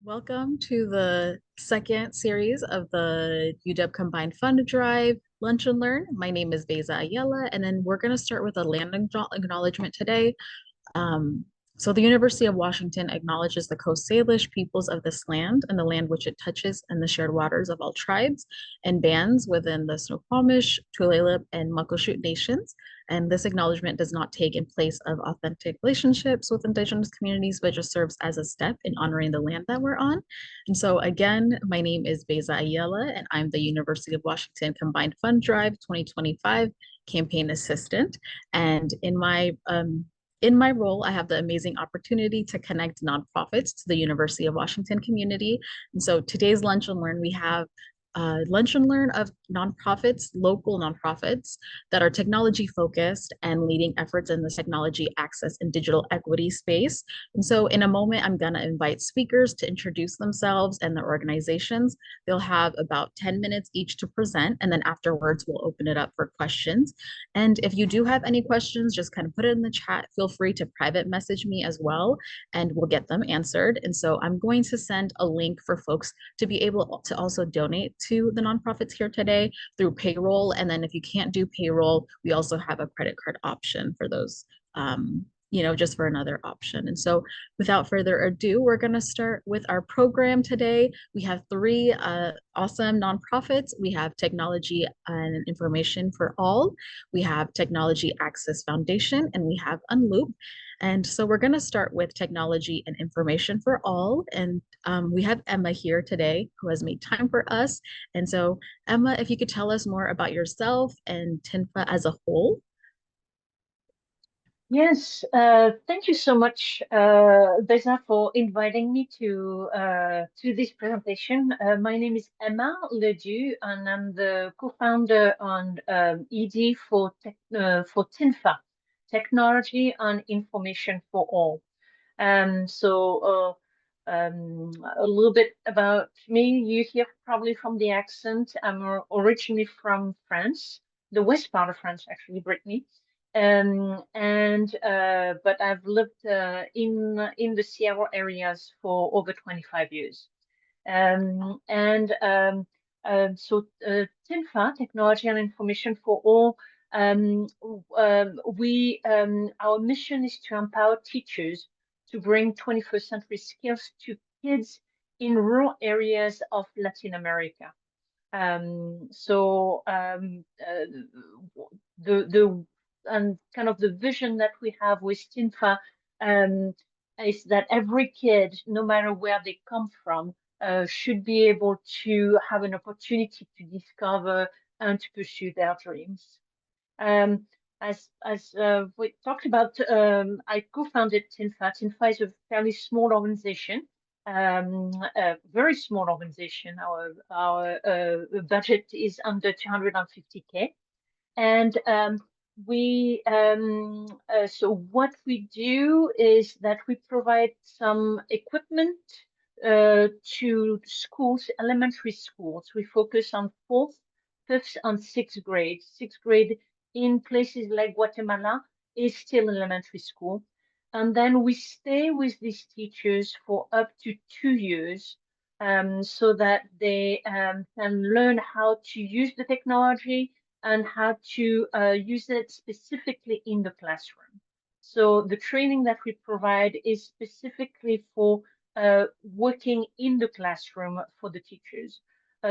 Welcome to the second series of the UW Combined Fund Drive Lunch and Learn. My name is Beza Ayala, and then we're going to start with a land acknowledgement today. Um, so the University of Washington acknowledges the Coast Salish peoples of this land and the land which it touches and the shared waters of all tribes and bands within the Snoqualmie, Tulalip, and Muckleshoot nations. And this acknowledgement does not take in place of authentic relationships with Indigenous communities, but just serves as a step in honoring the land that we're on. And so again, my name is Beza Ayala, and I'm the University of Washington Combined Fund Drive 2025 campaign assistant. And in my role, I have the amazing opportunity to connect nonprofits to the University of Washington community. And so today's Lunch and Learn, we have lunch and learn of nonprofits, local nonprofits that are technology focused and leading efforts in the technology access and digital equity space. And so in a moment, I'm going to invite speakers to introduce themselves and their organizations. They'll have about 10 minutes each to present, and then afterwards, we'll open it up for questions. And if you do have any questions, just kind of put it in the chat. Feel free to private message me as well, and we'll get them answered. And so I'm going to send a link for folks to be able to also donate to the nonprofits here today through payroll. And then if you can't do payroll, we also have a credit card option for those, just for another option. And so without further ado, we're going to start with our program today. We have three awesome nonprofits. We have Technology and Information for All, we have Technology Access Foundation, and we have Unloop. And so we're going to start with Technology and Information for All. And we have Emma here today who has made time for us. And so, Emma, if you could tell us more about yourself and TINFA as a whole. Yes, thank you so much, Beza, for inviting me to this presentation. My name is Emma Ledoux, and I'm the co-founder on ED for TINFA, Technology and Information for All. A little bit about me. You hear probably from the accent. I'm originally from France, the west part of France, actually, Brittany. But I've lived in the Seattle areas for over 25 years. TINFA, Technology and Information for All, our mission is to empower teachers to bring 21st century skills to kids in rural areas of Latin America. Kind of the vision that we have with TINFA is that every kid, no matter where they come from, should be able to have an opportunity to discover and to pursue their dreams. As we talked about, I co-founded TINFA. TINFA is a fairly small organization, a very small organization. Our budget is under 250K, and so what we do is that we provide some equipment to schools, elementary schools. We focus on fourth, fifth, and sixth grade. Sixth grade in places like Guatemala is still elementary school. And then we stay with these teachers for up to 2 years so that they can learn how to use the technology and how to use it specifically in the classroom. So the training that we provide is specifically for working in the classroom for the teachers.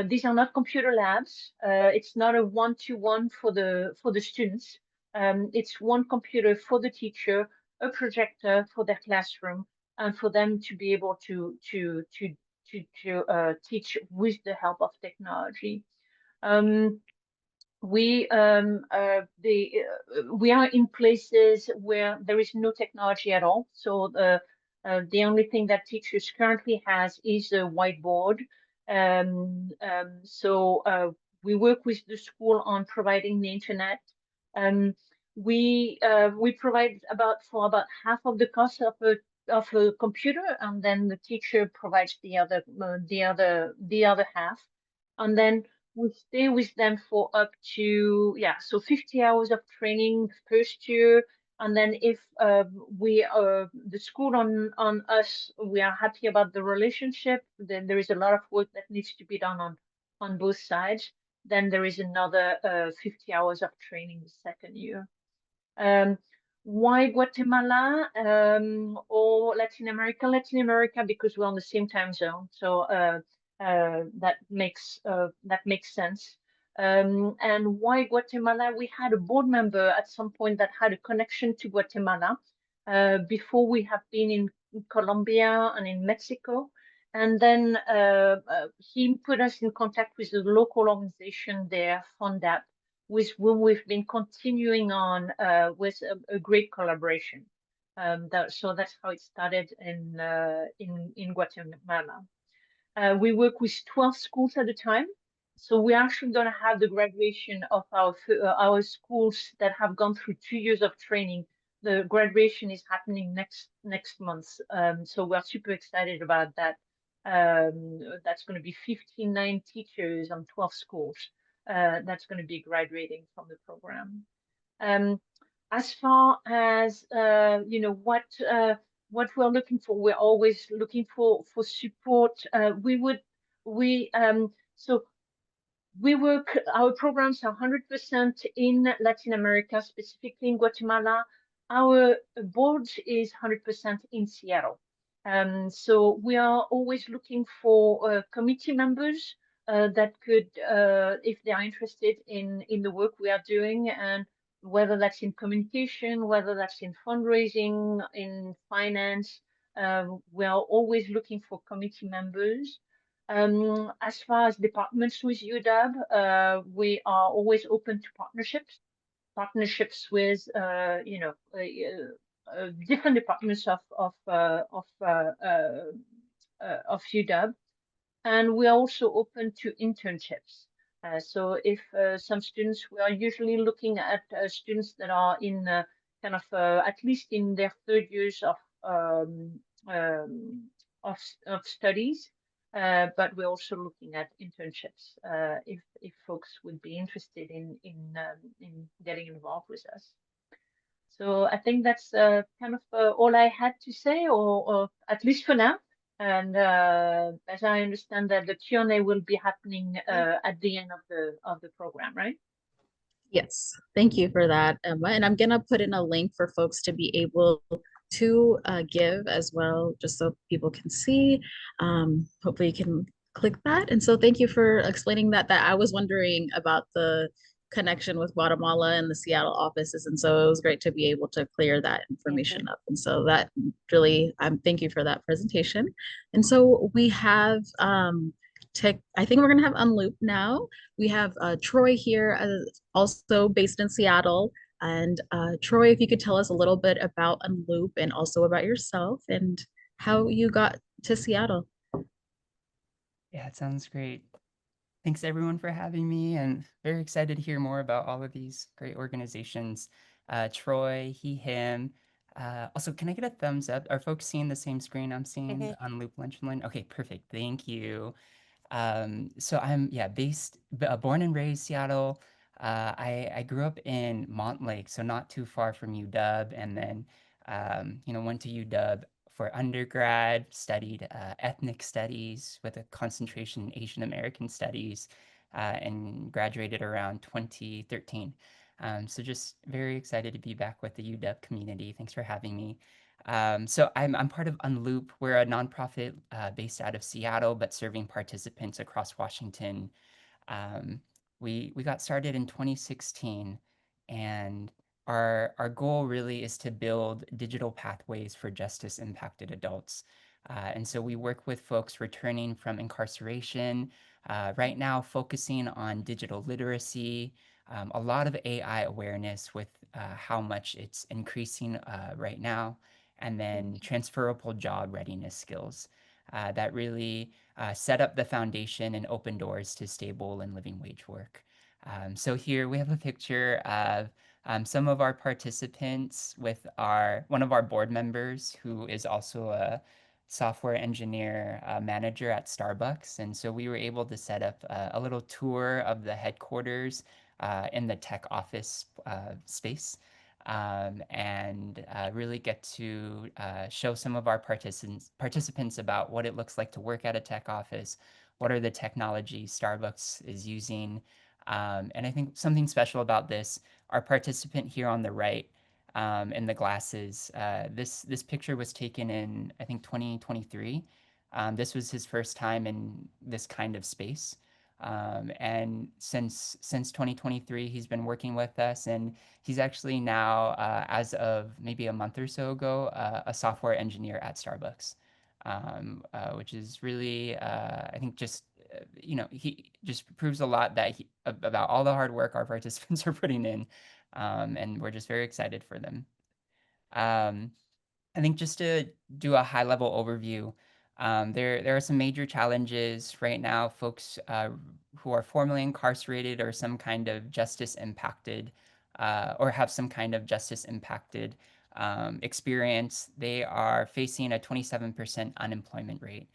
These are not computer labs. It's not a one-to-one for the students. It's one computer for the teacher, a projector for their classroom, and for them to be able to teach with the help of technology. We are in places where there is no technology at all. So the only thing that teachers currently has is a whiteboard. We work with the school on providing the internet. We provide for about half of the cost of a computer, and then the teacher provides the other half, and then we stay with them for up to 50 hours of training first year, And then if the school on us, we are happy about the relationship, then there is a lot of work that needs to be done on both sides. Then there is another 50 hours of training the second year. Um, why Guatemala or Latin America? Latin America because we're on the same time zone, so that makes sense. And why Guatemala? We had a board member at some point that had a connection to Guatemala before we have been in Colombia and in Mexico. And then he put us in contact with the local organization there, FUNDAP, with whom we've been continuing on with a great collaboration. So that's how it started in Guatemala. We work with 12 schools at a time. So we're actually going to have the graduation of our schools that have gone through 2 years of training. The graduation is happening next month. So we're super excited about that. That's going to be 59 teachers on 12 schools. That's going to be graduating from the program. Um, as far as what we're looking for, we're always looking for support. We so we work, our programs are 100% in Latin America, specifically in Guatemala. Our board is 100% in Seattle. So we are always looking for committee members that could, if they are interested in the work we are doing, and whether that's in communication, whether that's in fundraising, in finance, we are always looking for committee members. As far as departments with UW, we are always open to partnerships with, different departments of UW, and we are also open to internships. So if some students, we are usually looking at students that are in kind of at least in their third years of studies, but we're also looking at internships if folks would be interested in getting involved with us. So I think that's kind of all I had to say, or at least for now. And as I understand that the Q&A will be happening at the end of the program, right? Yes, thank you for that, Emma. And I'm gonna put in a link for folks to be able to give as well, just so people can see. Hopefully you can click that. And so thank you for explaining that, that I was wondering about the connection with Guatemala and the Seattle offices. And so it was great to be able to clear that information up. And so that really, thank you for that presentation. And so we have tech, I think we're gonna have Unloop now. We have Troy here, also based in Seattle. And Troy, if you could tell us a little bit about Unloop and also about yourself and how you got to Seattle. Yeah, it sounds great. Thanks everyone for having me, and very excited to hear more about all of these great organizations. Troy, he, him. Also, can I get a thumbs up? Are folks seeing the same screen I'm seeing, the Unloop Lunch and Learn? Okay, perfect. Thank you. So I'm born and raised Seattle. I grew up in Montlake, so not too far from UW, and then went to UW for undergrad, studied ethnic studies with a concentration in Asian American studies, and graduated around 2013. So just very excited to be back with the UW community. Thanks for having me. So I'm part of Unloop. We're a nonprofit based out of Seattle, but serving participants across Washington. Um, we got started in 2016, and our goal really is to build digital pathways for justice impacted adults. And so we work with folks returning from incarceration, right now focusing on digital literacy, a lot of AI awareness with how much it's increasing right now, and then transferable job readiness skills that really set up the foundation and open doors to stable and living wage work. So here we have a picture of some of our participants with one of our board members who is also a software engineer manager at Starbucks. And so we were able to set up a little tour of the headquarters in the tech office space. and really get to show some of our participants about what it looks like to work at a tech office, what are the technologies Starbucks is using. And I think something special about this, our participant here on the right, in the glasses, this picture was taken in, I think, 2023. This was his first time in this kind of space. And since 2023, he's been working with us, and he's actually now, as of maybe a month or so ago, a software engineer at Starbucks, which is really, I think, just he just proves a lot about all the hard work our participants are putting in, and we're just very excited for them. Um, I think just to do a high level overview, there are some major challenges right now. Folks who are formerly incarcerated or some kind of justice impacted, or have some kind of justice impacted experience, they are facing a 27% unemployment rate,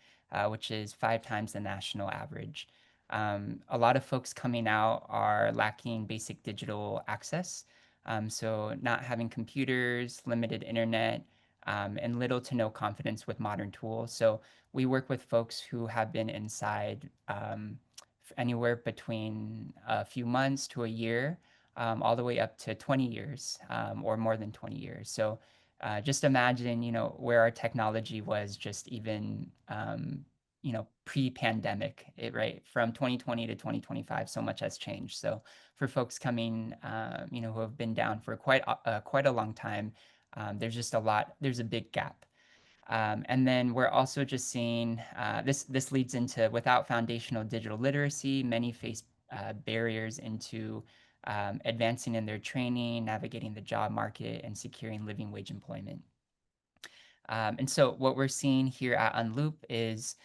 which is 5 times the national average. A lot of folks coming out are lacking basic digital access. So not having computers, limited internet, and little to no confidence with modern tools. So we work with folks who have been inside anywhere between a few months to a year, all the way up to 20 years, or more than 20 years. So just imagine, where our technology was just even, pre-pandemic, right? From 2020 to 2025, so much has changed. So for folks coming, who have been down for quite a long time, there's a big gap. And then we're also just seeing this leads into, without foundational digital literacy, many face barriers into advancing in their training, navigating the job market, and securing living wage employment. And so what we're seeing here at Unloop is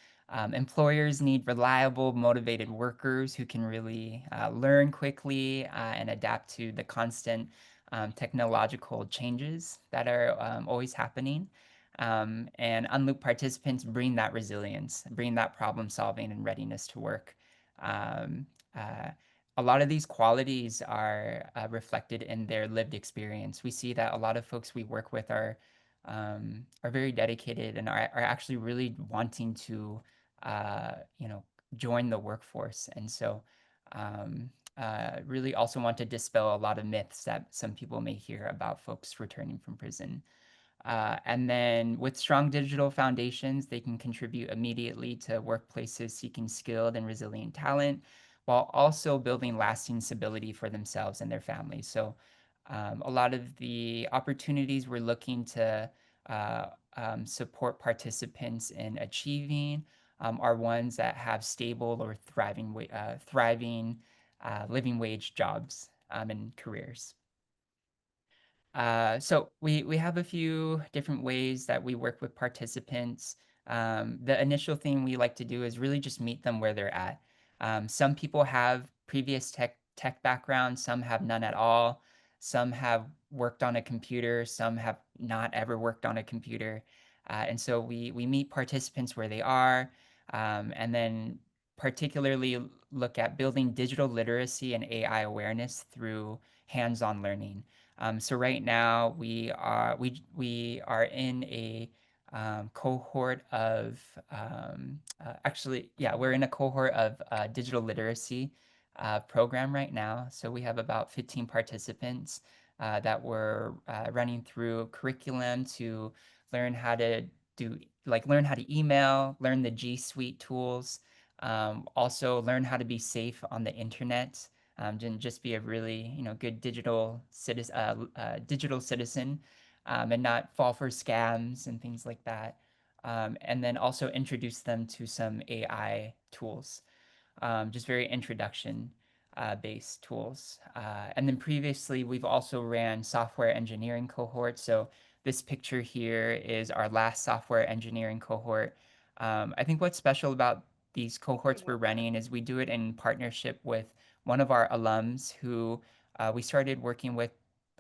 employers need reliable, motivated workers who can really learn quickly and adapt to the constant technological changes that are always happening. And Unloop participants bring that resilience, bring that problem solving and readiness to work. Um, uh, a lot of these qualities are reflected in their lived experience. We see that a lot of folks we work with are very dedicated and are actually really wanting to, join the workforce. And so, really also want to dispel a lot of myths that some people may hear about folks returning from prison. And then with strong digital foundations, they can contribute immediately to workplaces seeking skilled and resilient talent, while also building lasting stability for themselves and their families. So a lot of the opportunities we're looking to uh, support participants in achieving are ones that have stable or thriving living wage jobs and careers. So we have a few different ways that we work with participants. The initial thing we like to do is really just meet them where they're at. Some people have previous tech background, some have none at all. Some have worked on a computer, some have not ever worked on a computer. And so we meet participants where they are, and then particularly look at building digital literacy and AI awareness through hands-on learning. So right now we are in a cohort of actually, yeah, we're in a cohort of digital literacy program right now. So we have about 15 participants that we're running through curriculum to learn how to learn how to email, learn the G Suite tools, also learn how to be safe on the internet, and just be a really good digital citizen, and not fall for scams and things like that. And then also introduce them to some AI tools, just very introduction based tools. And then previously, we've also ran software engineering cohorts. So this picture here is our last software engineering cohort. I think what's special about these cohorts we're running is we do it in partnership with one of our alums who we started working with,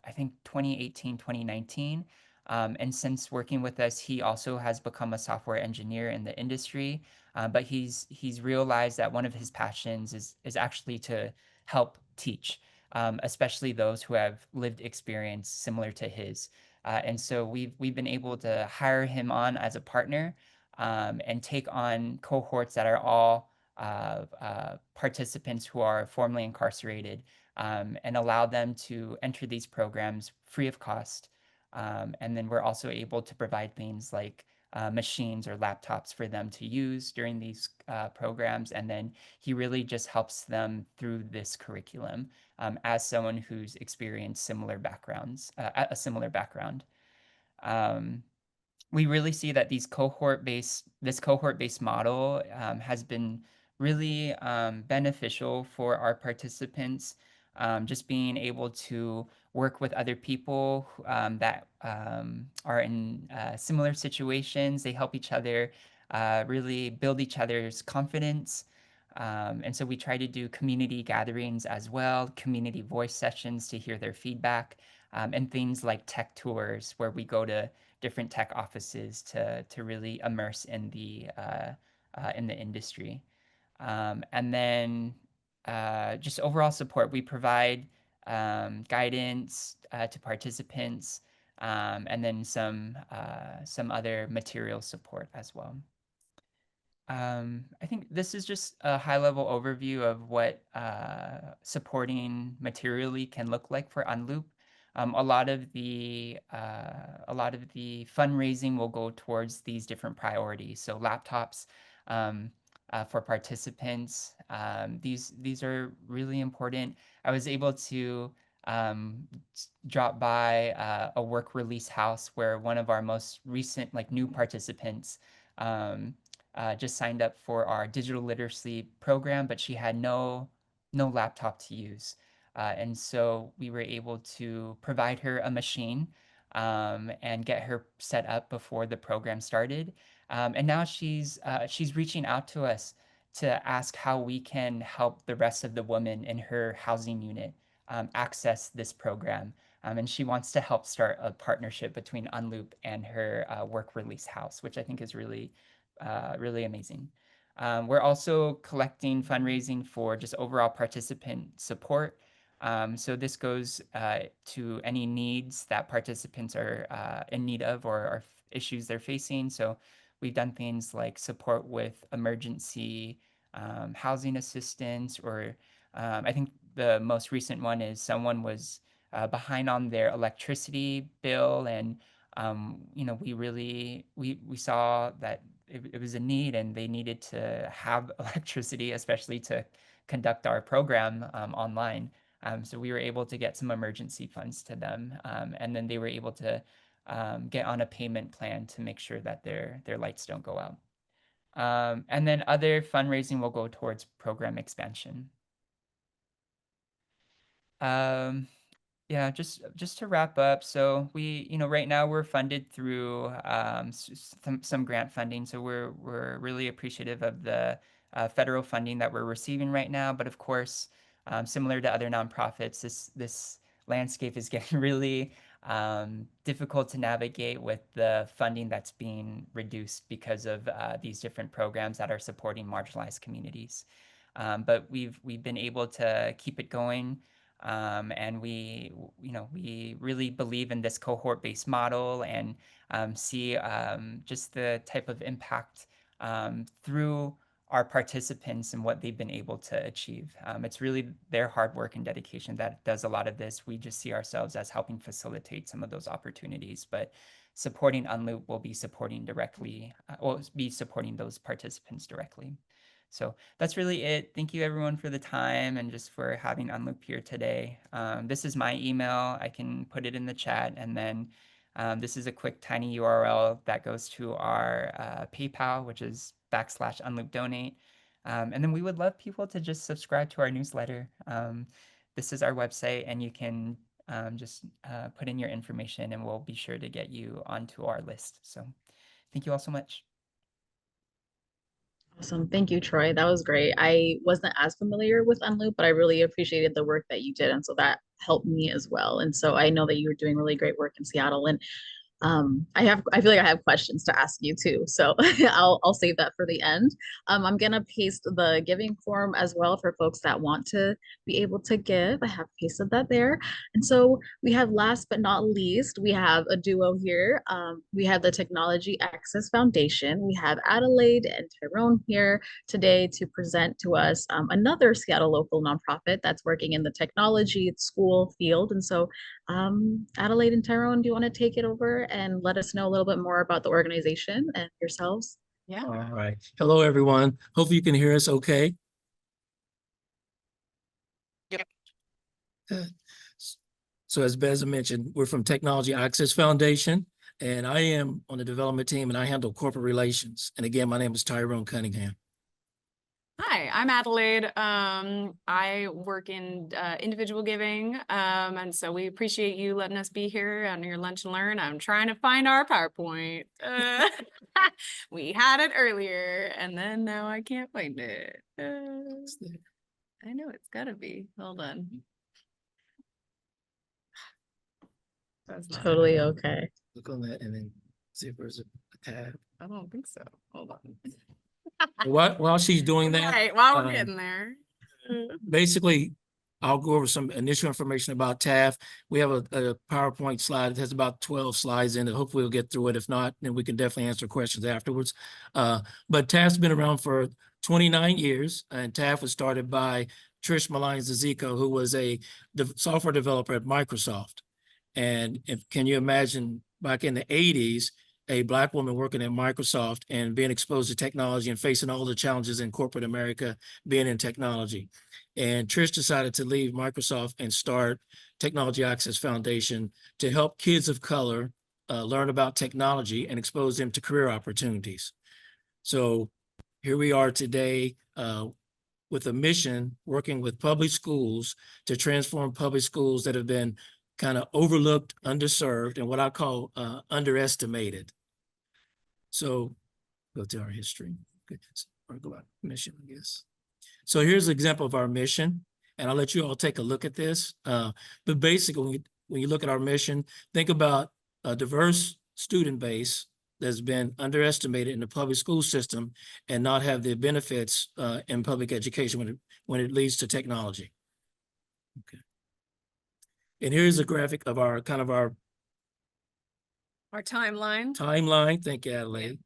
I think, 2018, 2019. And since working with us, he also has become a software engineer in the industry. But he's realized that one of his passions is actually to help teach. especially those who have lived experience similar to his. And so we've been able to hire him on as a partner, and take on cohorts that are all participants who are formerly incarcerated, and allow them to enter these programs free of cost. And then we're also able to provide things like machines or laptops for them to use during these programs. And then he really just helps them through this curriculum, as someone who's experienced similar backgrounds, a similar background. Um, we really see that this cohort-based model has been really beneficial for our participants. Just being able to work with other people that are in similar situations. They help each other really build each other's confidence. And so we try to do community gatherings as well, community voice sessions to hear their feedback, and things like tech tours where we go to different tech offices to really immerse in the industry. And then just overall support. We provide guidance to participants, and then some other material support as well. I think this is just a high-level overview of what supporting materially can look like for Unloop. A lot of the fundraising will go towards these different priorities. So laptops for participants. These are really important. I was able to drop by a work release house where one of our most recent, like, new participants just signed up for our digital literacy program, but she had no laptop to use. And so we were able to provide her a machine, and get her set up before the program started. And now she's reaching out to us to ask how we can help the rest of the women in her housing unit access this program. And she wants to help start a partnership between Unloop and her work release house, which I think is really amazing. We're also collecting fundraising for just overall participant support. So this goes to any needs that participants are in need of, or issues they're facing. So we've done things like support with emergency housing assistance, or I think the most recent one is someone was behind on their electricity bill, and we saw that it was a need, and they needed to have electricity, especially to conduct our program online. So we were able to get some emergency funds to them, and then they were able to get on a payment plan to make sure that their lights don't go out. And then other fundraising will go towards program expansion. Um, Yeah, just to wrap up, so right now we're funded through some grant funding, so we're really appreciative of the federal funding that we're receiving right now. But of course, similar to other nonprofits, this landscape is getting really difficult to navigate with the funding that's being reduced because of these different programs that are supporting marginalized communities. But we've been able to keep it going. And we really believe in this cohort-based model, and see just the type of impact through our participants and what they've been able to achieve. It's really their hard work and dedication that does a lot of this. We just see ourselves as helping facilitate some of those opportunities, but supporting Unloop will be supporting those participants directly. So that's really it. Thank you everyone for the time and just for having Unloop here today. This is my email. I can put it in the chat, and then this is a quick tiny URL that goes to our PayPal, which is /unloopdonate. And then we would love people to just subscribe to our newsletter. This is our website, and you can just put in your information, and we'll be sure to get you onto our list. So thank you all so much. Awesome. Thank you, Troy. That was great. I wasn't as familiar with Unloop, but I really appreciated the work that you did. And so that helped me as well. And so I know that you were doing really great work in Seattle. And I feel like I have questions to ask you too, so I'll save that for the end. I'm gonna paste the giving form as well for folks that want to be able to give. I have pasted that there. And so we have, last but not least, we have a duo here. We have the Technology Access Foundation. We have Adelaide and Tyrone here today to present to us another Seattle local nonprofit that's working in the technology school field. And so Adelaide and Tyrone, do you want to take it over and let us know a little bit more about the organization and yourselves? Yeah. All right. Hello, everyone. Hopefully you can hear us okay. Yep. So as Beza mentioned, we're from Technology Access Foundation, and I am on the development team and I handle corporate relations. And again, my name is Tyrone Cunningham. Hi, I'm Adelaide. I work in individual giving, and so we appreciate you letting us be here on your Lunch and Learn. I'm trying to find our PowerPoint. We had it earlier, and then now I can't find it. I know it's gotta be. Hold on. That's not Totally it. okay. Look on that and then see if there's a tab. I don't think so. Hold on. While she's doing that, Right, while we're getting there. basically, I'll go over some initial information about TAF. We have a PowerPoint slide. It has about 12 slides in it. Hopefully we'll get through it. If not, then we can definitely answer questions afterwards. But TAF's been around for 29 years, and TAF was started by Trish Malines-Zizico, who was a software developer at Microsoft. And can you imagine back in the 80s, a Black woman working at Microsoft and being exposed to technology and facing all the challenges in corporate America being in technology. And Trish decided to leave Microsoft and start Technology Access Foundation to help kids of color learn about technology and expose them to career opportunities. So here we are today with a mission working with public schools to transform public schools that have been kind of overlooked, underserved, and what I call underestimated. So go to our history. Okay. Or go out mission, I guess. So here's an example of our mission, and I'll let you all take a look at this. But basically, when you look at our mission, think about a diverse student base that's been underestimated in the public school system and not have the benefits in public education when it leads to technology. Okay. And here's a graphic of our Our timeline. Thank you, Adelaide.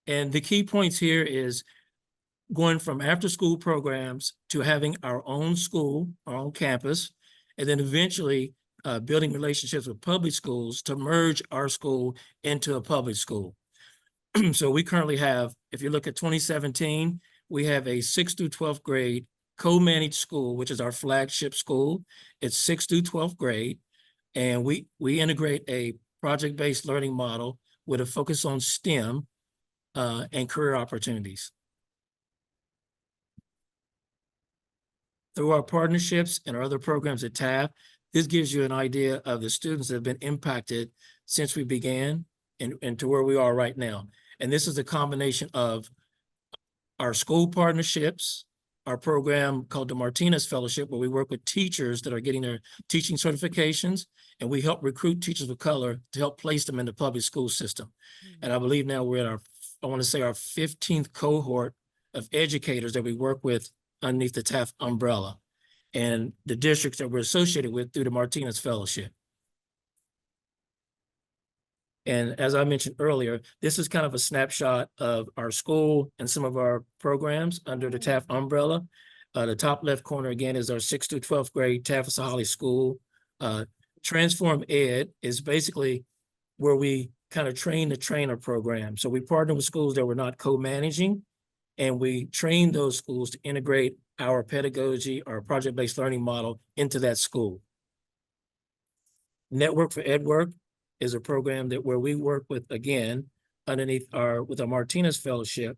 And the key points here is going from after-school programs to having our own school, our own campus, and then eventually building relationships with public schools to merge our school into a public school. So we currently have, if you look at 2017, we have a 6th through 12th grade co-managed school, which is our flagship school. It's 6th through 12th grade, and we integrate a project-based learning model with a focus on STEM and career opportunities. Through our partnerships and our other programs at TAF, this gives you an idea of the students that have been impacted since we began and to where we are right now. And this is a combination of our school partnerships, our program called the Martinez Fellowship, where we work with teachers that are getting their teaching certifications, and we help recruit teachers of color to help place them in the public school system. And I believe now we're at I want to say our 15th cohort of educators that we work with underneath the TAF umbrella and the districts that we're associated with through the Martinez Fellowship. And as I mentioned earlier, this is kind of a snapshot of our school and some of our programs under the TAF umbrella. The top left corner, again, is our 6th through 12th grade Taft-Asahi School. Transform Ed is basically where we kind of train the trainer program. So we partner with schools that we're not co-managing, and we train those schools to integrate our pedagogy, our project-based learning model into that school. Network for EdWork is a program where we work with, again, underneath with our Martinez Fellowship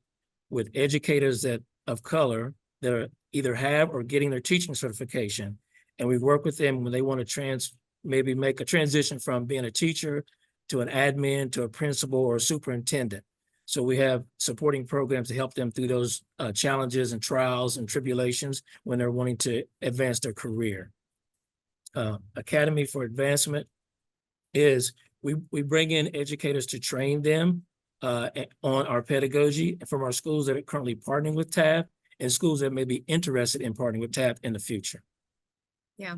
with educators of color that are either have or getting their teaching certification. And we work with them when they want to maybe make a transition from being a teacher to an admin to a principal or a superintendent. So we have supporting programs to help them through those challenges and trials and tribulations when they're wanting to advance their career. Academy for Advancement is we bring in educators to train them on our pedagogy from our schools that are currently partnering with TAF and schools that may be interested in partnering with TAF in the future. Yeah,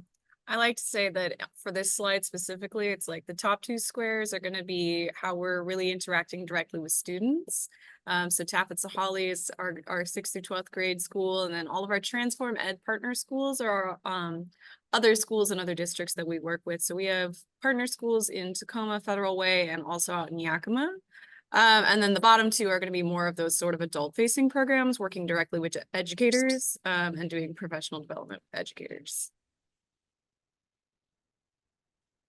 I like to say that for this slide specifically, it's like the top two squares are going to be how we're really interacting directly with students. So TAF at Sahali is our 6th through 12th grade school, and then all of our Transform Ed partner schools are other schools and other districts that we work with. So we have partner schools in Tacoma, Federal Way, and also out in Yakima. And then the bottom two are going to be more of those sort of adult-facing programs, working directly with educators and doing professional development with educators.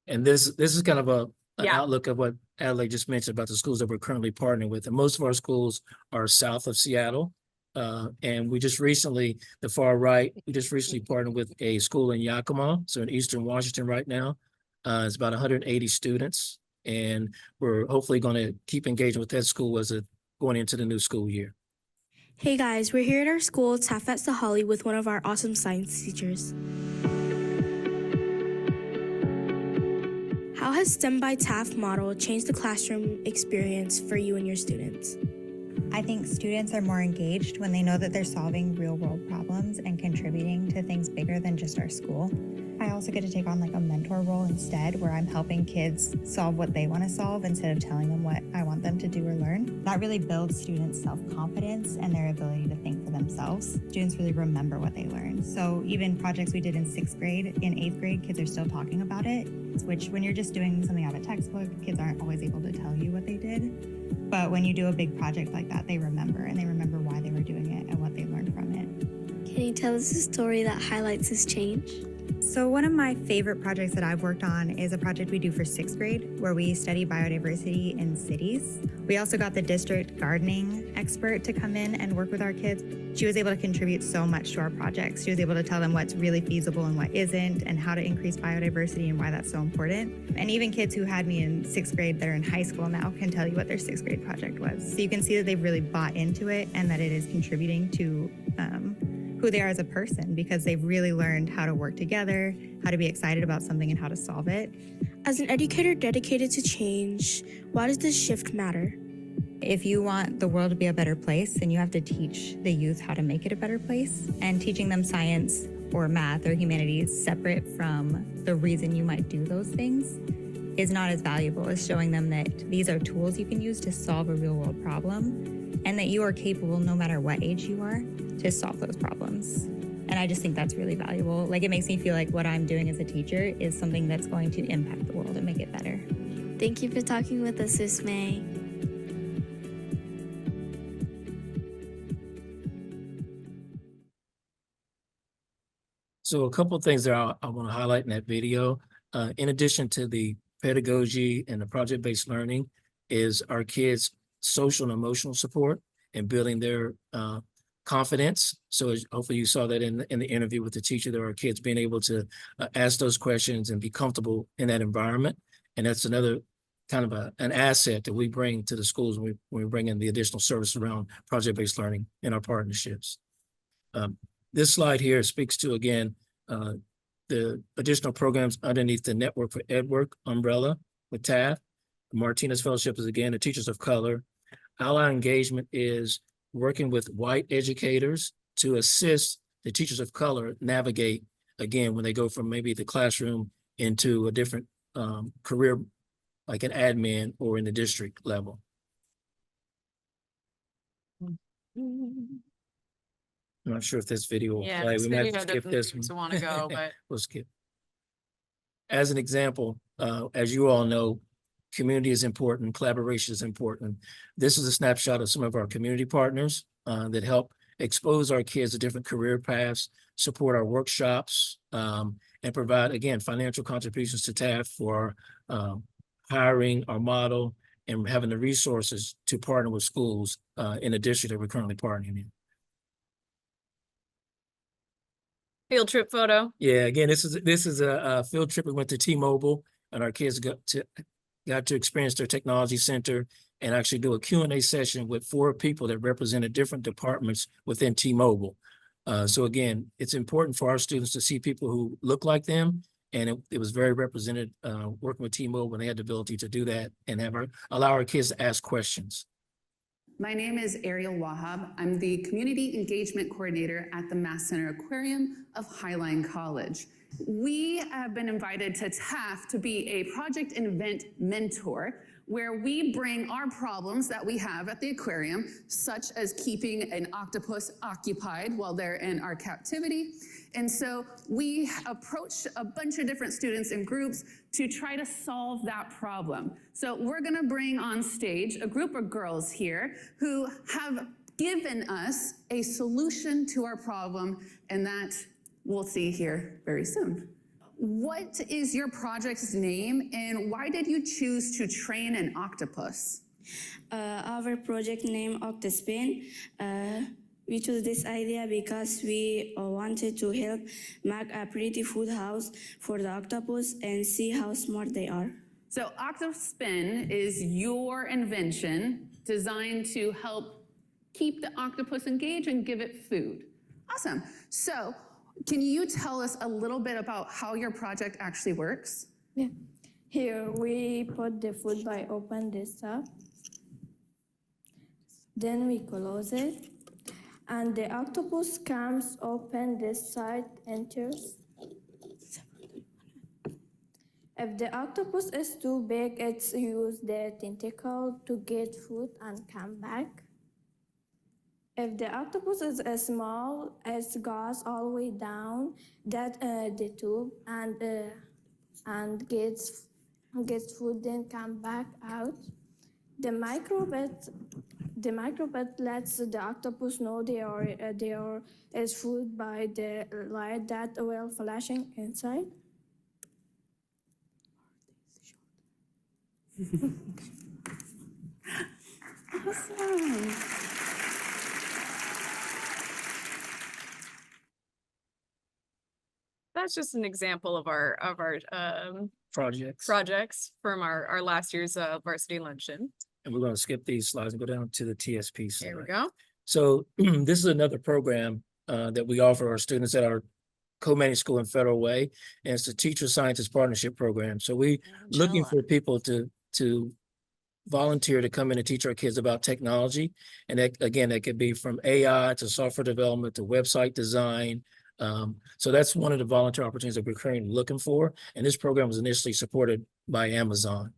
And this is kind of an Yeah. outlook of what Adelaide just mentioned about the schools that we're currently partnering with. And most of our schools are south of Seattle. And we just recently, the far right, we just recently partnered with a school in Yakima, so in Eastern Washington right now. It's about 180 students. And we're hopefully going to keep engaging with that school as going into the new school year. Hey guys, we're here at our school, TAF at Sahali, with one of our awesome science teachers. How has STEM by TAF model changed the classroom experience for you and your students? I think students are more engaged when they know that they're solving real world problems and contributing to things bigger than just our school. I also get to take on like a mentor role instead, where I'm helping kids solve what they want to solve instead of telling them what I want them to do or learn. That really builds students' self-confidence and their ability to think for themselves. Students really remember what they learned. So even projects we did in 6th grade, in 8th grade, kids are still talking about it, which when you're just doing something out of a textbook, kids aren't always able to tell you what they did. But when you do a big project like that, they remember, and they remember why they were doing it and what they learned from it. Can you tell us a story that highlights this change? So one of my favorite projects that I've worked on is a project we do for 6th grade, where we study biodiversity in cities. We also got the district gardening expert to come in and work with our kids. She was able to contribute so much to our projects. She was able to tell them what's really feasible and what isn't, and how to increase biodiversity and why that's so important. And even kids who had me in 6th grade that are in high school now can tell you what their 6th grade project was. So you can see that they've really bought into it and that it is contributing to who they are as a person, because they've really learned how to work together, how to be excited about something, and how to solve it. As an educator dedicated to change, why does this shift matter? If you want the world to be a better place, then you have to teach the youth how to make it a better place. And teaching them science or math or humanities separate from the reason you might do those things is not as valuable as showing them that these are tools you can use to solve a real world problem, and that you are capable, no matter what age you are, to solve those problems. And I just think that's really valuable. Like, it makes me feel like what I'm doing as a teacher is something that's going to impact the world and make it better. Thank you for talking with us, Ms. May. So a couple of things that I want to highlight in that video, in addition to the pedagogy and the project-based learning, is our kids' social and emotional support and building their confidence. So hopefully you saw that in the interview with the teacher, there are kids being able to ask those questions and be comfortable in that environment. And that's another kind of an asset that we bring to the schools when we bring in the additional service around project-based learning in our partnerships. This slide here speaks to, again, the additional programs underneath the Network for EdWork umbrella with TAF. The Martinez Fellowship is, again, the Teachers of Color. Ally engagement is working with white educators to assist the teachers of color navigate, again, when they go from maybe the classroom into a different career, like an admin or in the district level. I'm not sure if this video will play. This We might video skip this doesn't one. want to go, but We'll skip. As an example, as you all know, community is important, collaboration is important. This is a snapshot of some of our community partners that help expose our kids to different career paths, support our workshops, and provide, again, financial contributions to TAF for hiring our model and having the resources to partner with schools in the district that we're currently partnering in. field trip photo. Yeah, again, this is a field trip. We went to T-Mobile, and our kids got to experience their technology center and actually do a Q&A session with 4 people that represented different departments within T-Mobile. So again, it's important for our students to see people who look like them And it was very represented, working with T-Mobile when they had the ability to do that and allow our kids to ask questions. My name is Ariel Wahab. I'm the Community Engagement Coordinator at the Mass Center Aquarium of Highline College. We have been invited to TAF to be a project and event mentor, where we bring our problems that we have at the aquarium, such as keeping an octopus occupied while they're in our captivity. And so we approach a bunch of different students and groups to try to solve that problem. So we're gonna bring on stage a group of girls here who have given us a solution to our problem, and that we'll see here very soon. What is your project's name, and why did you choose to train an octopus? Our project name Octospin. We chose this idea because we wanted to help make a pretty food house for the octopus and see how smart they are. So Octospin is your invention designed to help keep the octopus engaged and give it food. Awesome. So can you tell us a little bit about how your project actually works? Yeah. Here we put the food by open this up. Then we close it. And the octopus comes open this side, enters. If the octopus is too big, it's use the tentacle to get food and come back. If the octopus is small, it goes all the way down that the tube and gets food, then come back out. The microbit lets the octopus know there is food by the light that will flashing inside. Awesome. That's just an example of our projects from our last year's varsity luncheon. And we're going to skip these slides and go down to the TSP slide. There we go. So this is another program that we offer our students at our co-managed school in Federal Way, and it's the Teacher Scientist Partnership Program. So we looking for people to volunteer to come in and teach our kids about technology. And that, again, that could be from AI to software development to website design. So that's one of the volunteer opportunities that we're currently looking for. And this program was initially supported by Amazon.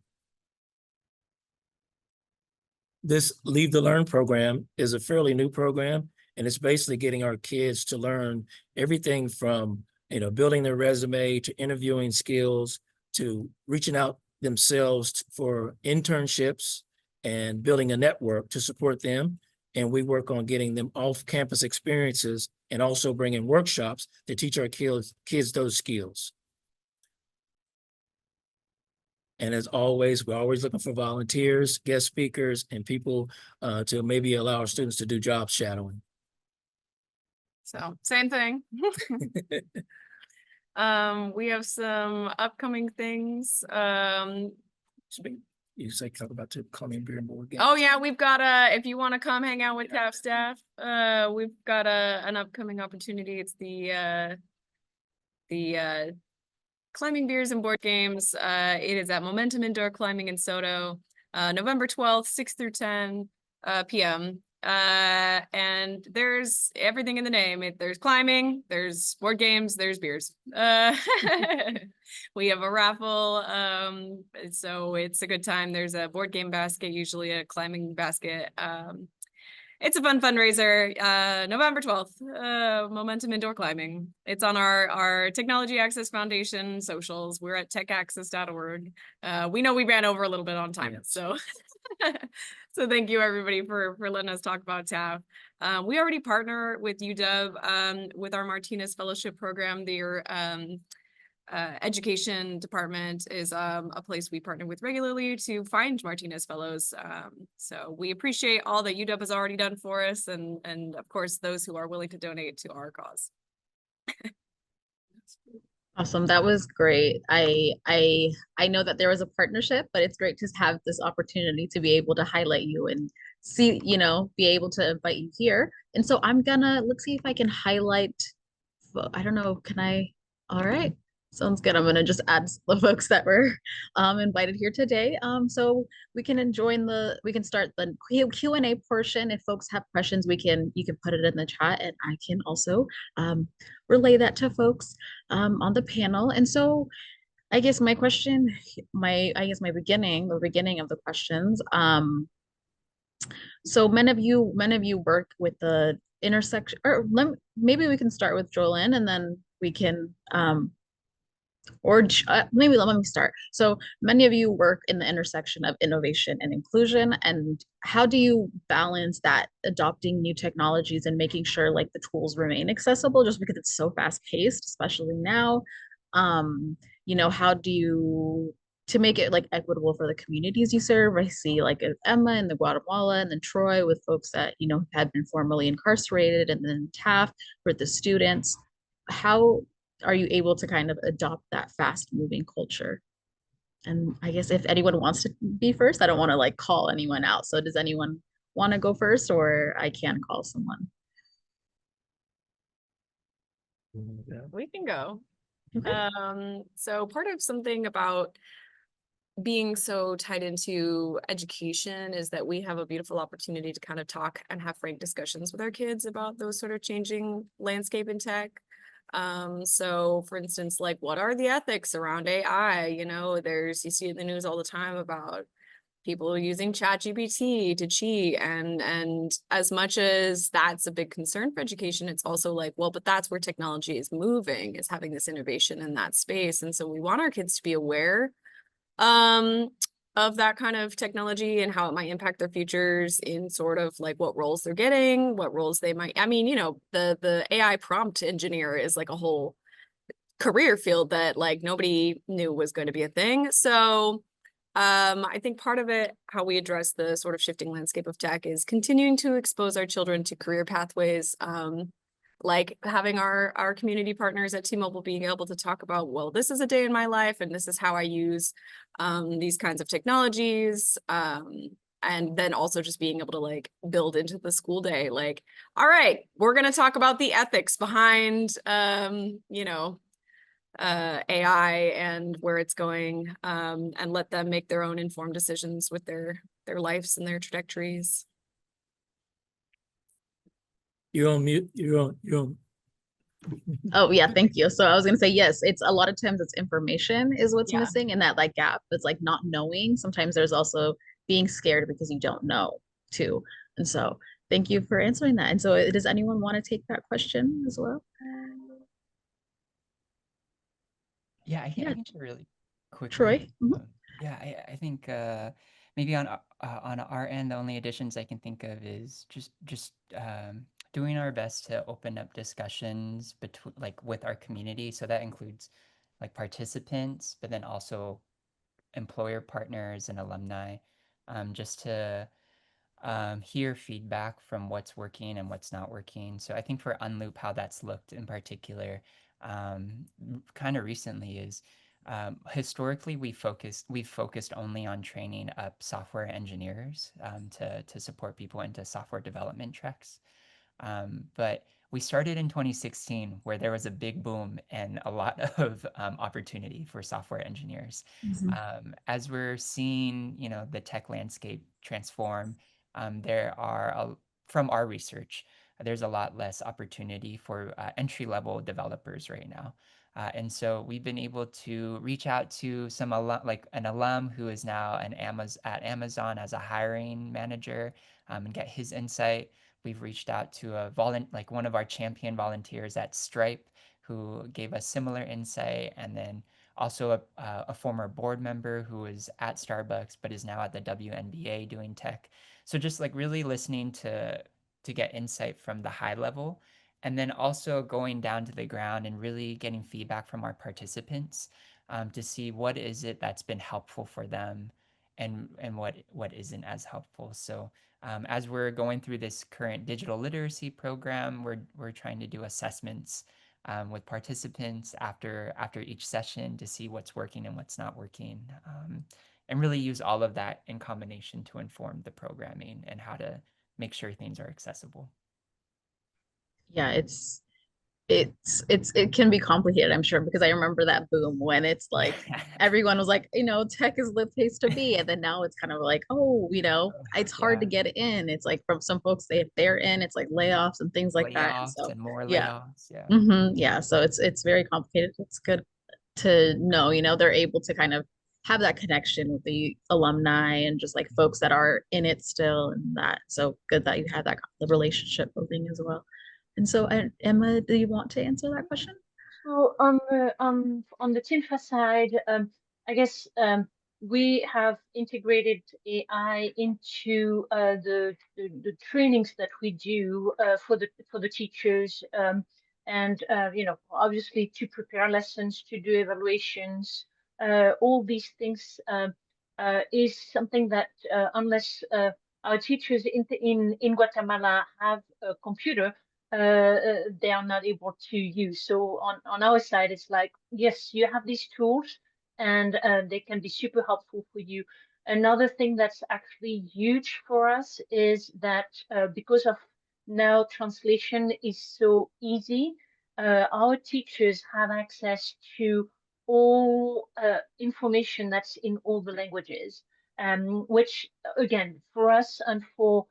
This Leave to Learn program is a fairly new program, and it's basically getting our kids to learn everything from, building their resume to interviewing skills to reaching out themselves for internships and building a network to support them. And we work on getting them off-campus experiences and also bringing workshops to teach our kids those skills. And as always, we're always looking for volunteers, guest speakers, and people to maybe allow our students to do job shadowing. So same thing. We have some upcoming things. You say talk about the Colombian beer and board game. Oh yeah, we've got if you want to come hang out with TAF staff, we've got an upcoming opportunity. It's the climbing beers and board games. It is at Momentum Indoor Climbing in Soto, November 12th, 6 through 10 p.m. And there's everything in the name. There's climbing, there's board games, there's beers. We have a raffle, so it's a good time. There's a board game basket, usually a climbing basket. It's a fun fundraiser. November 12th, Momentum Indoor Climbing. It's on our Technology Access Foundation socials. We're at techaccess.org. We know we ran over a little bit on time, so so thank you everybody for letting us talk about TAF. We already partner with UW with our Martinez Fellowship Program. Their education department is a place we partner with regularly to find Martinez Fellows. So we appreciate all that UW has already done for us, and of course those who are willing to donate to our cause. Awesome. That was great. I know that there was a partnership, but it's great to have this opportunity to be able to highlight you and see, be able to invite you here. And so let's see if I can highlight, I don't know, can I? All right. Sounds good. I'm gonna just add the folks that were invited here today. So we can we can start the Q&A portion. If folks have questions, you can put it in the chat, and I can also relay that to folks on the panel. And so I guess my question, my the beginning of the questions. So many of you work with the intersection, or maybe we can start with Jolyn, and then we can maybe let me start. So many of you work in the intersection of innovation and inclusion, and how do you balance that adopting new technologies and making sure like the tools remain accessible just because it's so fast paced, especially now? How do you to make it like equitable for the communities you serve? I see like Emma in the Guatemala, and then Troy with folks that, had been formerly incarcerated, and then Taft for the students. How are you able to kind of adopt that fast moving culture? And I guess if anyone wants to be first, I don't want to like call anyone out. So does anyone want to go first, or I can call someone? We can go. Okay. So part of something about being so tied into education is that we have a beautiful opportunity to kind of talk and have frank discussions with our kids about those sort of changing landscape in tech. So for instance, like what are the ethics around AI? You see in the news all the time about people using ChatGPT to cheat, and as much as that's a big concern for education, it's also like, well, but that's where technology is moving, is having this innovation in that space. And so we want our kids to be aware of that kind of technology and how it might impact their futures in sort of like what roles they're getting, what roles they might, the AI prompt engineer is like a whole career field that like nobody knew was going to be a thing. So I think part of it, how we address the sort of shifting landscape of tech, is continuing to expose our children to career pathways, like having our community partners at T-Mobile being able to talk about, well, this is a day in my life, and this is how I use these kinds of technologies. And then also just being able to like build into the school day, like, all right, we're going to talk about the ethics behind, AI and where it's going, and let them make their own informed decisions with their lives and their trajectories. You're on mute. You're on. Oh yeah, thank you. So I was gonna say yes, it's a lot of times it's information is what's Yeah. missing, and that like gap. It's like not knowing. Sometimes there's also being scared because you don't know too. And so thank you for answering that. And so does anyone want to take that question as well? Yeah, I Yeah. can share really Troy? quickly. Mhm. Yeah, I think maybe on our end, the only additions I can think of is just doing our best to open up discussions between like with our community. So that includes like participants, but then also employer partners and alumni, just to hear feedback from what's working and what's not working. So I think for Unloop, how that's looked in particular, kind of recently is historically we've focused only on training up software engineers to support people into software development tracks. But we started in 2016 where there was a big boom and a lot of opportunity for software engineers. Mhm. As we're seeing, the tech landscape transform, there are, from our research, there's a lot less opportunity for entry-level developers right now. And so we've been able to reach out to some like an alum who is now at Amazon as a hiring manager, and get his insight. We've reached out to like one of our champion volunteers at Stripe who gave us similar insight, and then also a former board member who was at Starbucks but is now at the WNBA doing tech. So just like really listening to get insight from the high level, and then also going down to the ground and really getting feedback from our participants, to see what is it that's been helpful for them and what isn't as helpful. So as we're going through this current digital literacy program, we're trying to do assessments with participants after each session to see what's working and what's not working, and really use all of that in combination to inform the programming and how to make sure things are accessible. Yeah, it's it can be complicated, I'm sure, because I remember that boom when it's like everyone was like, tech is the place to be. And then now it's kind of like, oh, it's hard to Yeah, get in. It's like from some folks, if they're in, it's like layoffs and things like that. And layoffs so, and more yeah. layoffs. Yeah. Yeah. So it's very complicated. It's good to know, they're able to kind of have that connection with the alumni and just like folks that are in it still and that. So good that you have that the relationship building as well. And so, Emma, do you want to answer that question? So on the TINFA side, I guess we have integrated AI into the trainings that we do for the teachers, and obviously to prepare lessons, to do evaluations, all these things is something that unless our teachers in Guatemala have a computer, they are not able to use. So on our side, it's like, yes, you have these tools and they can be super helpful for you. Another thing that's actually huge for us is that because of now translation is so easy, our teachers have access to all information that's in all the languages, which again, for us and for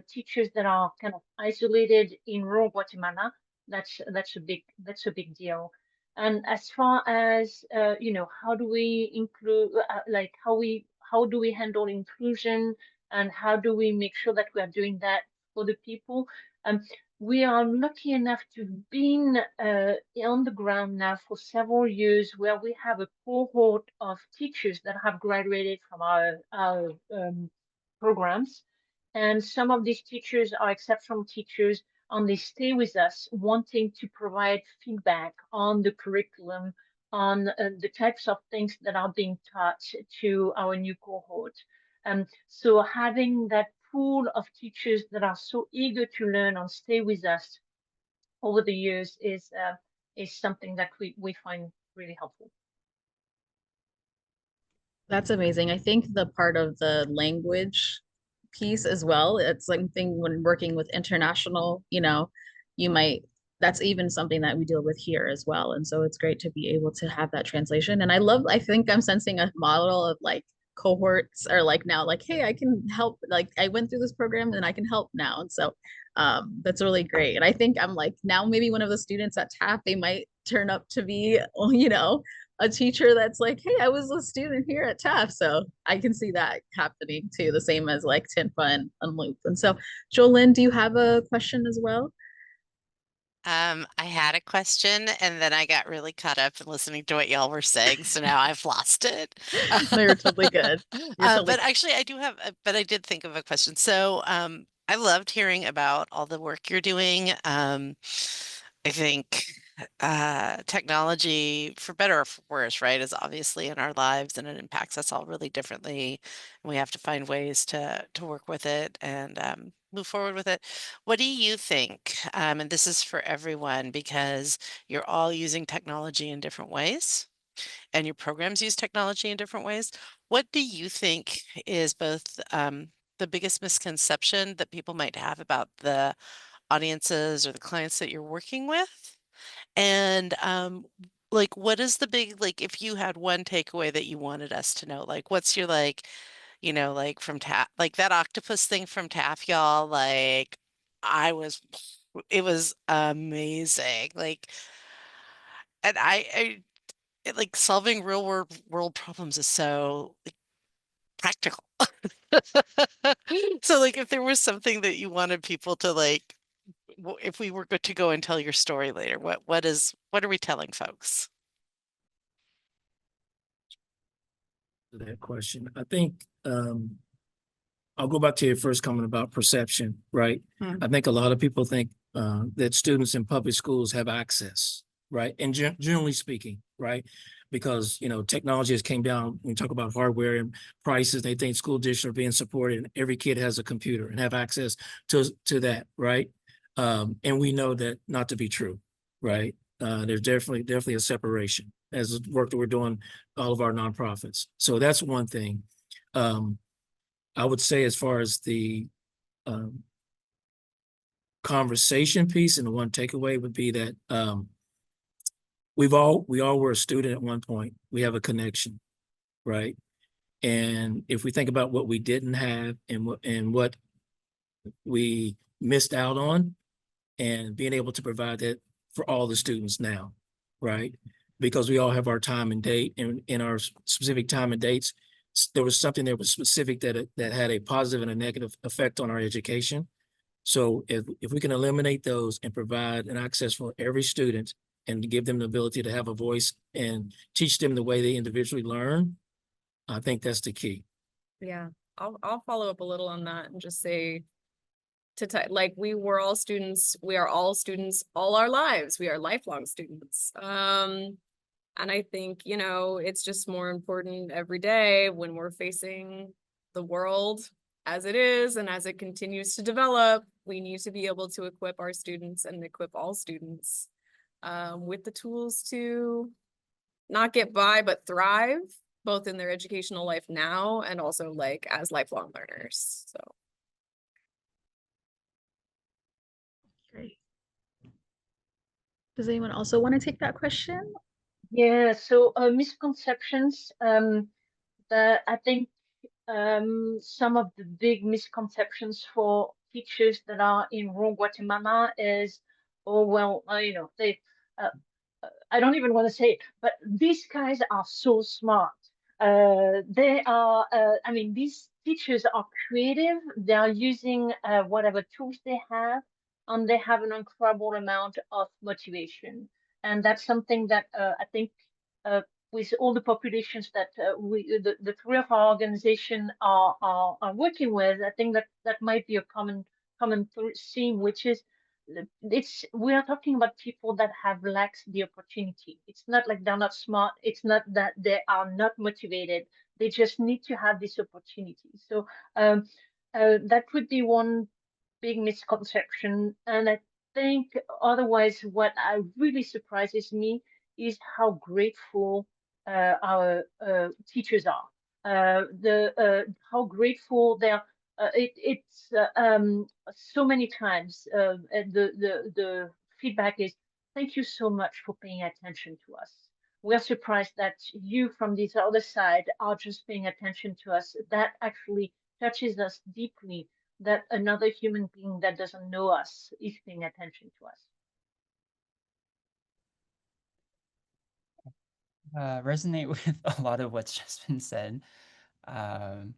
teachers that are kind of isolated in rural Guatemala, that's a big deal. And as far as how do we include, like how do we handle inclusion, and how do we make sure that we are doing that for the people? We are lucky enough to have been on the ground now for several years, where we have a cohort of teachers that have graduated from our programs. And some of these teachers are exceptional teachers, and they stay with us wanting to provide feedback on the curriculum, on the types of things that are being taught to our new cohort. So having that pool of teachers that are so eager to learn and stay with us over the years is something that we find really helpful. That's amazing. I think the part of the language piece as well, it's something when working with international, you might, that's even something that we deal with here as well. And so it's great to be able to have that translation. And I think I'm sensing a model of like cohorts are like now, like, hey, I can help. Like I went through this program and I can help now. And so that's really great. And I think I'm like now maybe one of the students at TAF, they might turn up to be, a teacher that's like, hey, I was a student here at TAF. So I can see that happening too, the same as like TINFA and Unloop. And so, Jolyn, do you have a question as well? I had a question and then I got really caught up in listening to what y'all were saying, so now I've lost it. No, you're totally good. You're totally But good. actually, I do have, but I did think of a question. So, I loved hearing about all the work you're doing. I think technology, for better or for worse, right, is obviously in our lives and it impacts us all really differently. And we have to find ways to work with it and move forward with it. What do you think? And this is for everyone because you're all using technology in different ways and your programs use technology in different ways. What do you think is both the biggest misconception that people might have about the audiences or the clients that you're working with? And like, what is the big, like, if you had one takeaway that you wanted us to know, like, what's your, like, like from TAF, like that octopus thing from TAF, y'all, like, I was, it was amazing. Like, and like solving real world problems is so like, practical. So, like, if there was something that you wanted people to like, if we were good to go and tell your story later, what are we telling folks? To that question, I think I'll go back to your first comment about perception, right? I think a lot of people think that students in public schools have access, right? And generally speaking, right? Because, technology has came down, when we talk about hardware and prices, they think school districts are being supported and every kid has a computer and have access to that, right? And we know that not to be true, right? There's definitely a separation as the work that we're doing, all of our nonprofits. So that's one thing. I would say as far as the conversation piece and the one takeaway would be that we all were a student at one point. We have a connection, right? And if we think about what we didn't have and what we missed out on, and being able to provide that for all the students now, right? Because we all have our time and date, and in our specific time and dates, there was something that was specific that had a positive and a negative effect on our education. So if we can eliminate those and provide an access for every student and give them the ability to have a voice and teach them the way they individually learn, I think that's the key. Yeah, I'll follow up a little on that and just say like we were all students, we are all students all our lives. We are lifelong students. And I think, you know, it's just more important every day when we're facing the world as it is and as it continues to develop, we need to be able to equip our students and equip all students with the tools to not get by, but thrive, both in their educational life now and also like as lifelong learners. So. Great. Does anyone also want to take that question? Yeah, so misconceptions. I think some of the big misconceptions for teachers that are in rural Guatemala is, oh well, you know, I don't even want to say it, but these guys are so smart. They are, I mean, these teachers are creative. They are using whatever tools they have, and they have an incredible amount of motivation. And that's something that I think with all the populations that the three of our organization are working with, I think that might be a common theme, which is we are talking about people that have lacked the opportunity. It's not like they're not smart. It's not that they are not motivated. They just need to have this opportunity. So that would be one big misconception. And I think otherwise, what really surprises me is how grateful our teachers are. How grateful they are. It's so many times the feedback is, thank you so much for paying attention to us. We're surprised that you from this other side are just paying attention to us. That actually touches us deeply, that another human being that doesn't know us is paying attention to us. Resonate with a lot of what's just been said. Um,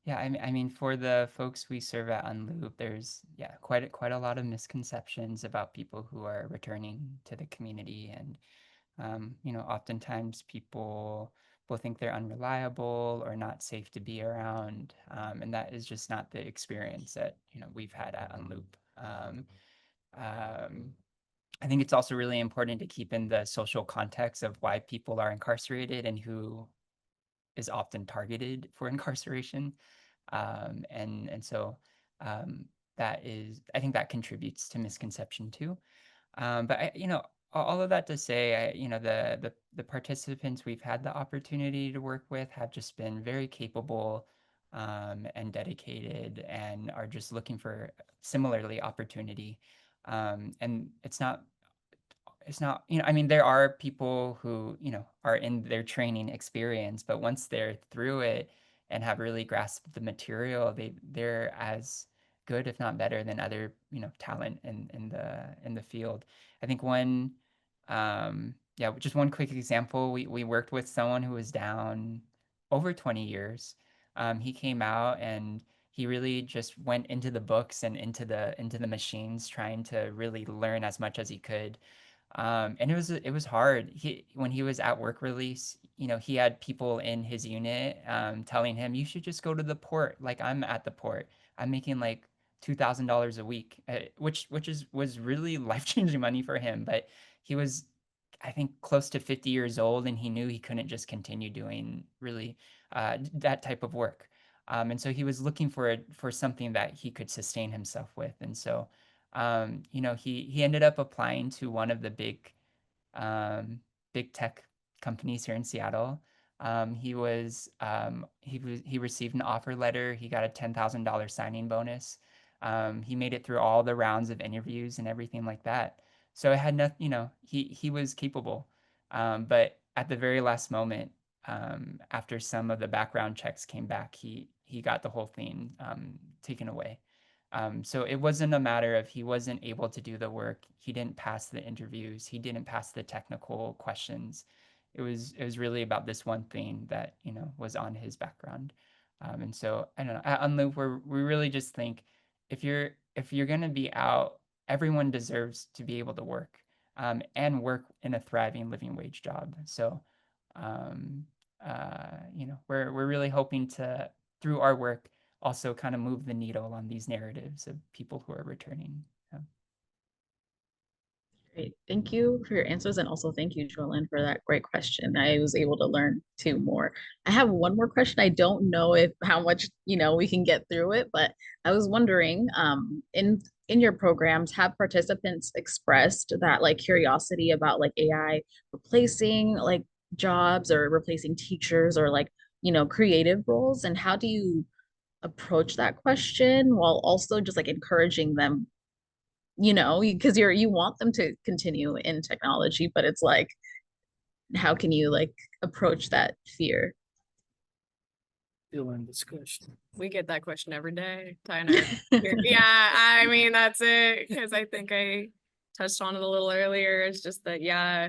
yeah, I mean, for the folks we serve at Unloop, there's quite a lot of misconceptions about people who are returning to the community, and you know, oftentimes people think they're unreliable or not safe to be around, and that is just not the experience that we've had at Unloop. Um, I think it's also really important to keep in the social context of why people are incarcerated and who is often targeted for incarceration. And so that is, I think that contributes to misconception too. But all of that to say, the participants we've had the opportunity to work with have just been very capable and dedicated, and are just looking for similarly opportunity. And it's not, I mean, there are people who, are in their training experience, but once they're through it and have really grasped the material, they're as good, if not better than other, talent in the field. I think just one quick example, we worked with someone who was down over 20 years. He came out and he really just went into the books and into the machines, trying to really learn as much as he could. And it was hard. When he was at work release, he had people in his unit telling him, "You should just go to the port. Like, I'm at the port. I'm making like $2,000 a week," was really life-changing money for him. But he was, I think, close to 50 years old, and he knew he couldn't just continue doing really that type of work. And so he was looking for something that he could sustain himself with. And so he ended up applying to one of the big tech companies here in Seattle. He received an offer letter. He got a $10,000 signing bonus. He made it through all the rounds of interviews and everything like that. So it had nothing, he was capable. But at the very last moment, after some of the background checks came back, he got the whole thing taken away. So it wasn't a matter of he wasn't able to do the work. He didn't pass the interviews. He didn't pass the technical questions. It was really about this one thing that was on his background. And so I don't know. At Unloop, we really just think if you're gonna be out, everyone deserves to be able to work and work in a thriving living wage job. So we're really hoping to, through our work, also kind of move the needle on these narratives of people who are returning. Great. Thank you for your answers. And also thank you, Joellen, for that great question. I was able to learn two more. I have one more question. I don't know if how much, we can get through it, but I was wondering, in your programs, have participants expressed that like curiosity about like AI replacing like jobs or replacing teachers or like, creative roles? And how do you approach that question while also just like encouraging them, because you want them to continue in technology, but it's like, how can you like approach that fear? Still in discussion. We get that question every day, Tyner. Yeah, I mean, that's it. Because I think I touched on it a little earlier. It's just that, yeah,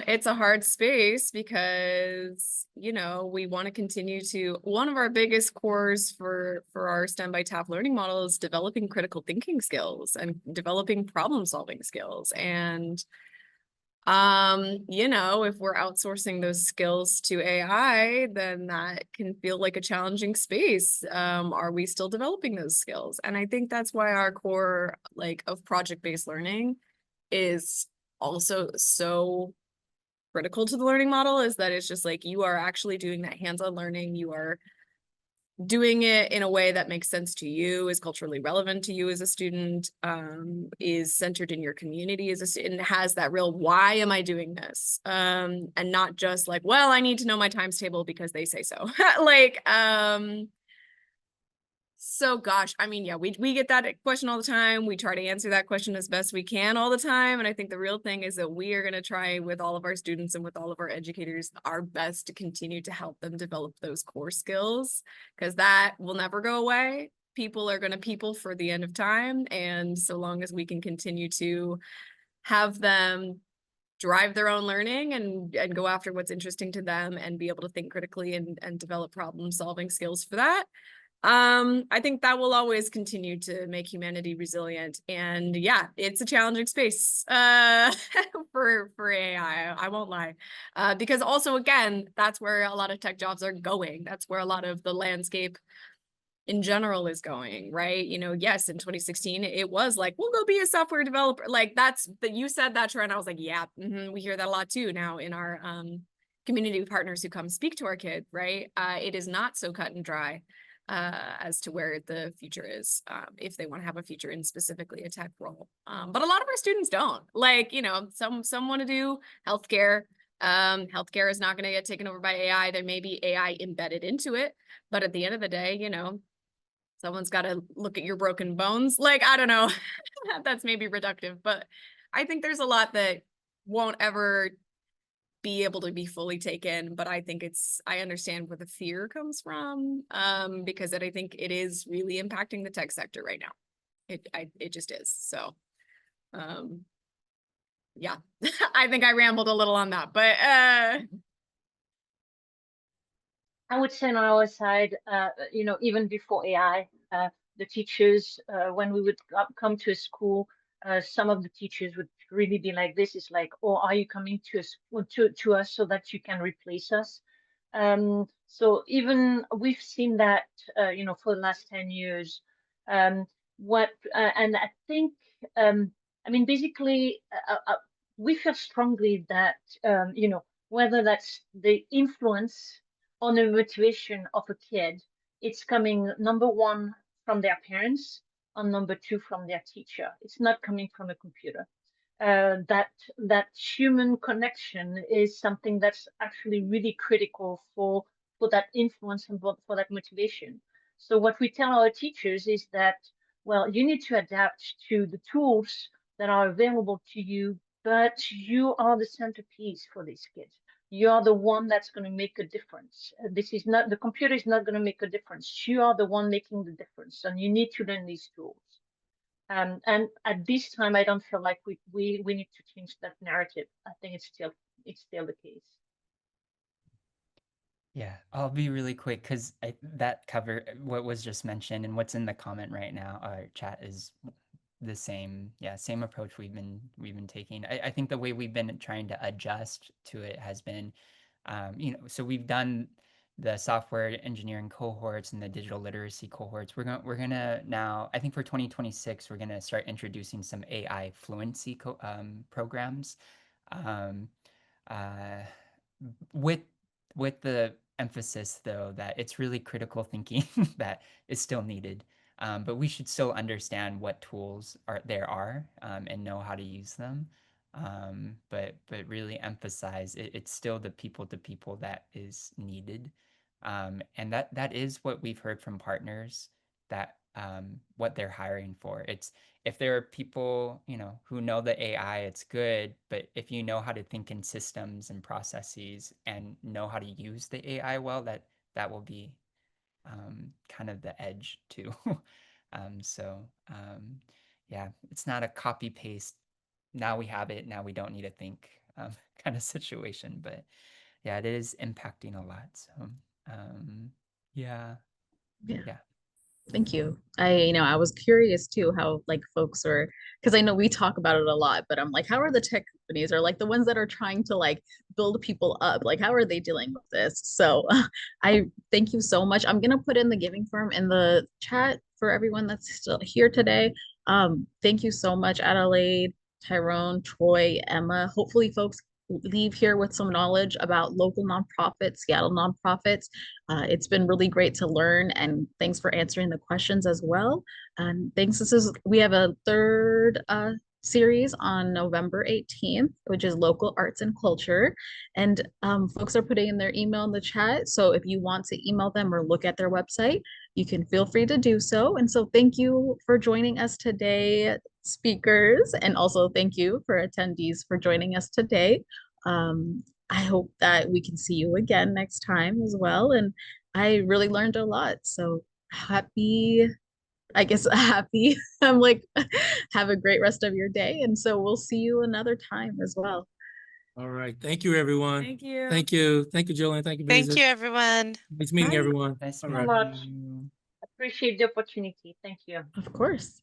it's a hard space because, we want to continue to, one of our biggest cores for our STEM by TAF learning model is developing critical thinking skills and developing problem solving skills. And if we're outsourcing those skills to AI, then that can feel like a challenging space. Are we still developing those skills? And I think that's why our core of project-based learning is also so critical to the learning model, is that it's just like you are actually doing that hands-on learning. You are doing it in a way that makes sense to you, is culturally relevant to you as a student, is centered in your community as a student, has that real, why am I doing this? And not just like, well, I need to know my times table because they say so. So gosh, I mean, yeah, we get that question all the time. We try to answer that question as best we can all the time. And I think the real thing is that we are going to try with all of our students and with all of our educators our best to continue to help them develop those core skills, because that will never go away. People are going to people for the end of time. And so long as we can continue to have them drive their own learning and go after what's interesting to them and be able to think critically and develop problem solving skills for that, I think that will always continue to make humanity resilient. And yeah, it's a challenging space for AI. I won't lie, because also, again, that's where a lot of tech jobs are going. That's where a lot of the landscape in general is going, right? Yes, in 2016, it was like, we'll go be a software developer. Like you said that, Trent. I was like, yeah, we hear that a lot too now in our community partners who come speak to our kids, right? It is not so cut and dry as to where the future is, if they want to have a future in specifically a tech role. But a lot of our students don't. Some want to do healthcare. Healthcare is not going to get taken over by AI. There may be AI embedded into it, but at the end of the day, someone's got to look at your broken bones. I don't know. That's maybe reductive, but I think there's a lot that won't ever be able to be fully taken. But I think I understand where the fear comes from, because I think it is really impacting the tech sector right now. It just is. So, yeah, I think I rambled a little on that, but I would say on our side, even before AI, the teachers, when we would come to a school, some of the teachers would really be like, this is like, oh, are you coming to us so that you can replace us? So even we've seen that, for the last 10 years. And I think, basically, we feel strongly that, whether that's the influence on the motivation of a kid, it's coming, number one, from their parents, and number two, from their teacher. It's not coming from a computer. That human connection is something that's actually really critical for that influence and for that motivation. So what we tell our teachers is that Well, you need to adapt to the tools that are available to you, but you are the centerpiece for these kids. You are the one that's going to make a difference. This is not, the computer is not going to make a difference. You are the one making the difference, and you need to learn these tools. And at this time, I don't feel like we need to change that narrative. I think it's still the case. Yeah, I'll be really quick because that cover what was just mentioned and what's in the comment right now. Our chat is the same, yeah, same approach we've been taking. I think the way we've been trying to adjust to it has been, so we've done the software engineering cohorts and the digital literacy cohorts. We're gonna now, I think for 2026, we're gonna start introducing some AI fluency programs. Um, uh, with the emphasis though that it's really critical thinking that is still needed. But we should still understand what tools there are and know how to use them. But really emphasize it's still the people to people that is needed. And that is what we've heard from partners that what they're hiring for. It's if there are people, who know the AI, it's good, but if you know how to think in systems and processes and know how to use the AI well, that will be kind of the edge too. So yeah, it's not a copy paste. Now we have it. Now we don't need to think kind of situation, but yeah, it is impacting a lot. So yeah. Yeah. Yeah. Thank you. I was curious too how like folks are, because I know we talk about it a lot, but I'm like, how are the tech companies or like the ones that are trying to like build people up? Like, how are they dealing with this? So I thank you so much. I'm gonna put in the giving form in the chat for everyone that's still here today. Thank you so much, Adelaide, Tyrone, Troy, Emma. Hopefully, folks leave here with some knowledge about local nonprofits, Seattle nonprofits. It's been really great to learn, and thanks for answering the questions as well. And thanks. We have a third series on November 18th, which is local arts and culture. And folks are putting in their email in the chat. So if you want to email them or look at their website, you can feel free to do so. And so thank you for joining us today, speakers, and also thank you for attendees for joining us today. I hope that we can see you again next time as well. And I really learned a lot. So happy, I guess happy. I'm like, have a great rest of your day. And so we'll see you another time as well. All right. Thank you, everyone. Thank you. Thank you. Thank you, Jillian. Thank you, Thank Beza. you, everyone. Nice meeting Bye. everyone. Nice All meeting right. Much. you. Appreciate the opportunity. Thank you. Of course.